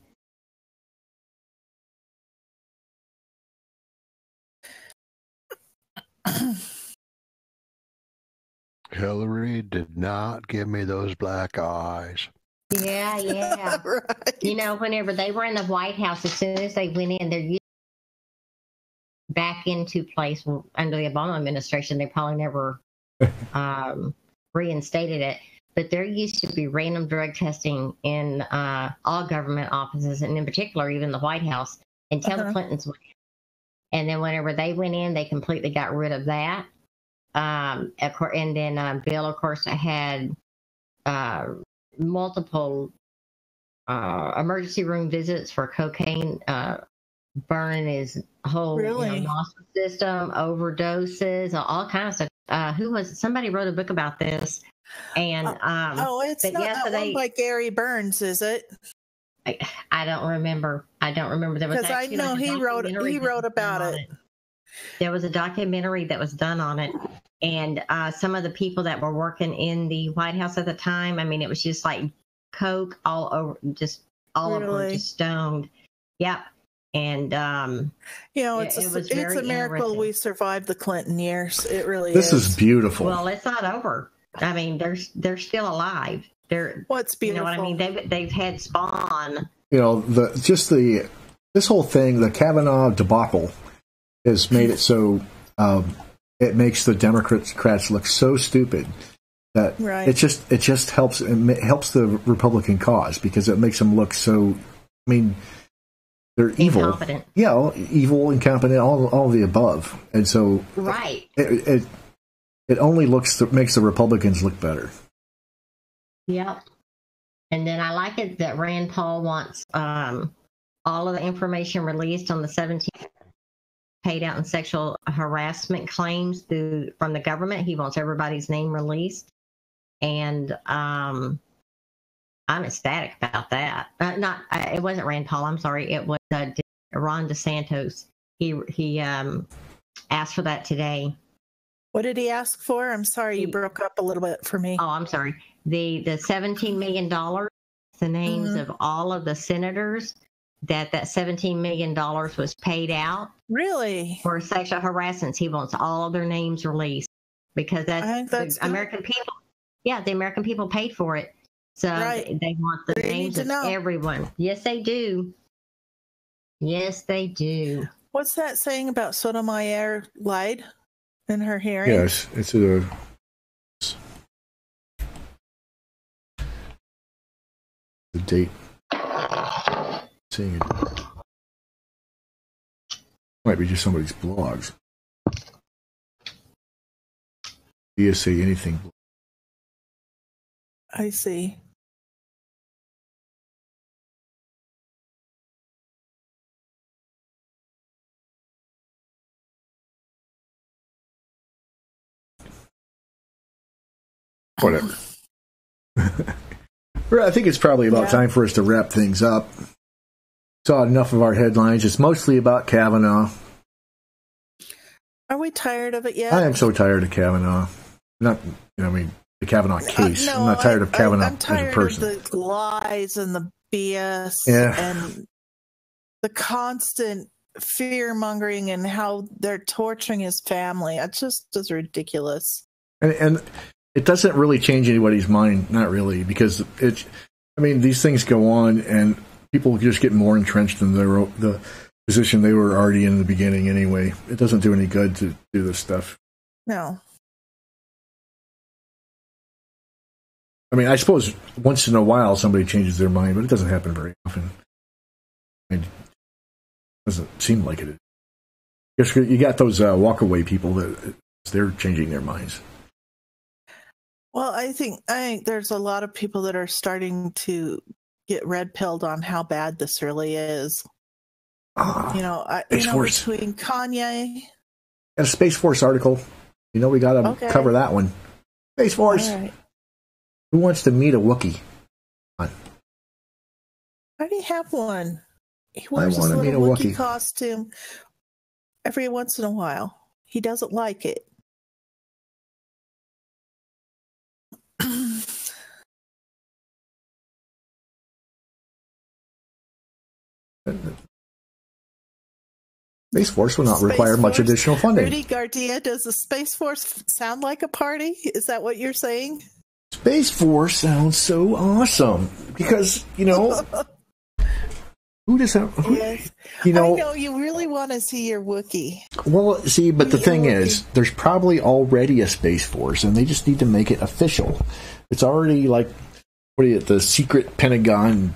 Hillary did not give me those black eyes. Yeah. Right. Whenever they were in the White House, as soon as they went in, they're back into place under the Obama administration. They probably never reinstated it. But there used to be random drug testing in all government offices, and in particular, even the White House, until the Clintons went in. And then whenever they went in, they completely got rid of that. And then Bill, of course, had multiple emergency room visits for cocaine, burning his whole nostril system, overdoses, all kinds of stuff. Somebody wrote a book about this. And it's not that one by Gary Burns, is it? I don't remember. There was, because I know he wrote about it. There was a documentary that was done on it, and some of the people that were working in the White House at the time, I mean, it was just like coke all over, just all over, just stoned. Yep. And it's a miracle we survived the Clinton years. It really is. This is beautiful. Well, it's not over. I mean, they're still alive. What's beautiful? You know what I mean? They've had spawn. This whole thing, the Kavanagh debacle, has made it so it makes the Democrats look so stupid that it just helps the Republican cause, because it makes them look so. I mean, they're evil. Incompetent. Yeah, evil, incompetent, all of the above, and so It only makes the Republicans look better. Yep. And then I like it that Rand Paul wants all of the information released on the 17th paid out in sexual harassment claims from the government. He wants everybody's name released. And I'm ecstatic about that. It wasn't Rand Paul. I'm sorry. It was Ron DeSantis. He asked for that today. What did he ask for? I'm sorry, you broke up a little bit for me. Oh, I'm sorry. The $17 million, the names of all of the senators that $17 million was paid out. Really? For sexual harassment. He wants all of their names released, because that's the American people. Yeah, the American people paid for it. So they want the names of everyone. Yes, they do. Yes, they do. What's that saying about Sotomayor lied in her hearing? Yes, it's update. Seeing it. Might be just somebody's blogs. Do you say anything? I see. Whatever. I think it's probably about time for us to wrap things up. Saw enough of our headlines. It's mostly about Kavanagh. Are we tired of it yet? I am so tired of Kavanagh. Not, the Kavanagh case. No, I'm not tired of Kavanagh I'm tired as a person. of the lies and the BS and the constant fear-mongering and how they're torturing his family. It just is ridiculous. And it doesn't really change anybody's mind, not really, because these things go on and people just get more entrenched in the position they were already in the beginning anyway. It doesn't do any good to do this stuff. No. I suppose once in a while somebody changes their mind, but it doesn't happen very often. It doesn't seem like it. You got those walk-away people that they're changing their minds. Well, I think there's a lot of people that are starting to get red-pilled on how bad this really is. Between Kanye. Got a Space Force article. We got to cover that one. Space Force. All right. Who wants to meet a Wookiee? I already have one. He I wears want this to meet a little Wookiee costume every once in a while. He doesn't like it. Space Force will not require much additional funding. Rudy Gardia, does the Space Force sound like a party? Is that what you're saying? Space Force sounds so awesome because, who does that? Yes. I know you really want to see your Wookiee. Well, see, but the thing is, there's probably already a Space Force, and they just need to make it official. It's already like, the secret Pentagon.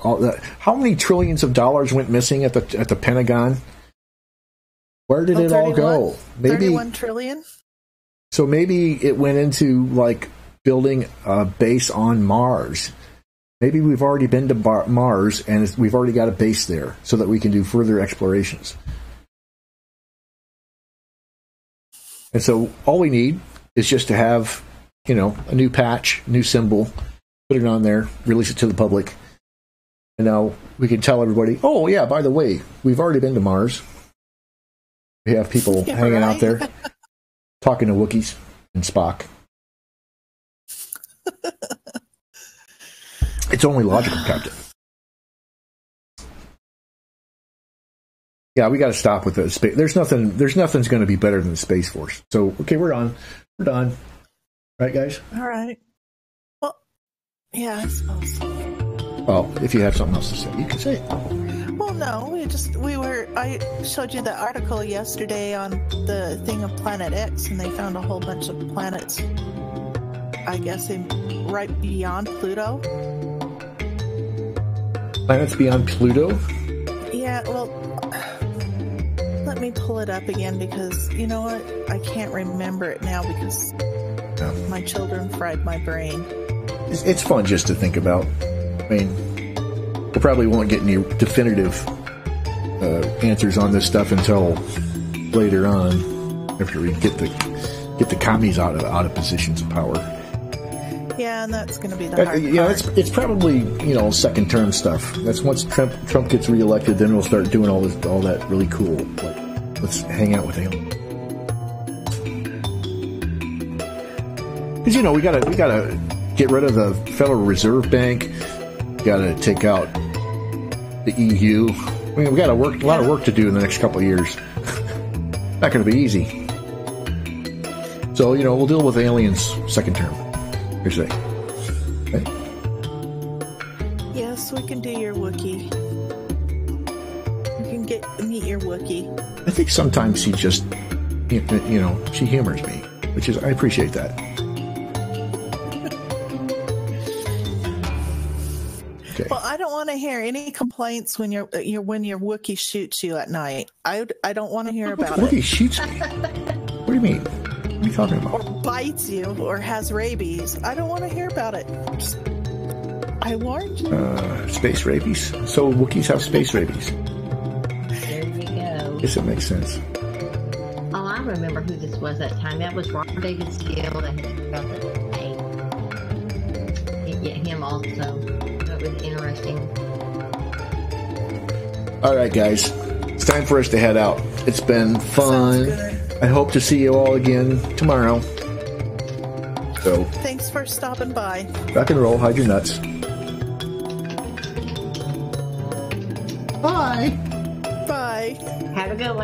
All that. How many trillions of dollars went missing at the Pentagon? Where did it all go? Maybe 31 trillion. So maybe it went into building a base on Mars. Maybe we've already been to Mars and we've already got a base there so that we can do further explorations. And so all we need is just to have, a new patch, new symbol, put it on there, release it to the public. And now we can tell everybody, oh, yeah, by the way, we've already been to Mars. We have people hanging out there talking to Wookiees and Spock. It's only logical, Captain. Yeah, we got to stop with the space. There's nothing's going to be better than the Space Force. So, okay, we're on. We're done. Right, guys? All right. Well, yeah, I suppose. Well, if you have something else to say, you can say it. Well, no, I showed you the article yesterday on the thing of Planet X, and they found a whole bunch of planets, I guess, right beyond Pluto. Planets beyond Pluto? Yeah, well, let me pull it up again because, you know what? I can't remember it now because my children fried my brain. It's fun just to think about. We probably won't get any definitive answers on this stuff until later on, after we get the commies out of positions of power. Yeah, and that's going to be the hard part. It's probably second term stuff. That's once Trump gets reelected, then we'll start doing all that really cool. Let's hang out with him. Because we gotta get rid of the Federal Reserve Bank. Got to take out the EU. We got a lot of work to do in the next couple of years. Not going to be easy. So we'll deal with aliens second term. Per se. Okay? Yes, we can do your Wookiee. We can meet your Wookiee. I think sometimes she just, she humors me, which is I appreciate that. want to hear any complaints when your Wookiee shoots you at night. I don't want to hear about it. Wookiee shoots me? What do you mean? What are you talking about? Or bites you, or has rabies. I don't want to hear about it. I warned you. Space rabies? So Wookiees have space rabies. There you go. Guess it makes sense. Oh, I remember who this was that time. That was Robert David Steele that had about the yeah, him also. That was interesting. All right, guys. It's time for us to head out. It's been fun. I hope to see you all again tomorrow. So, thanks for stopping by. Rock and roll. Hide your nuts. Bye. Bye. Have a good one.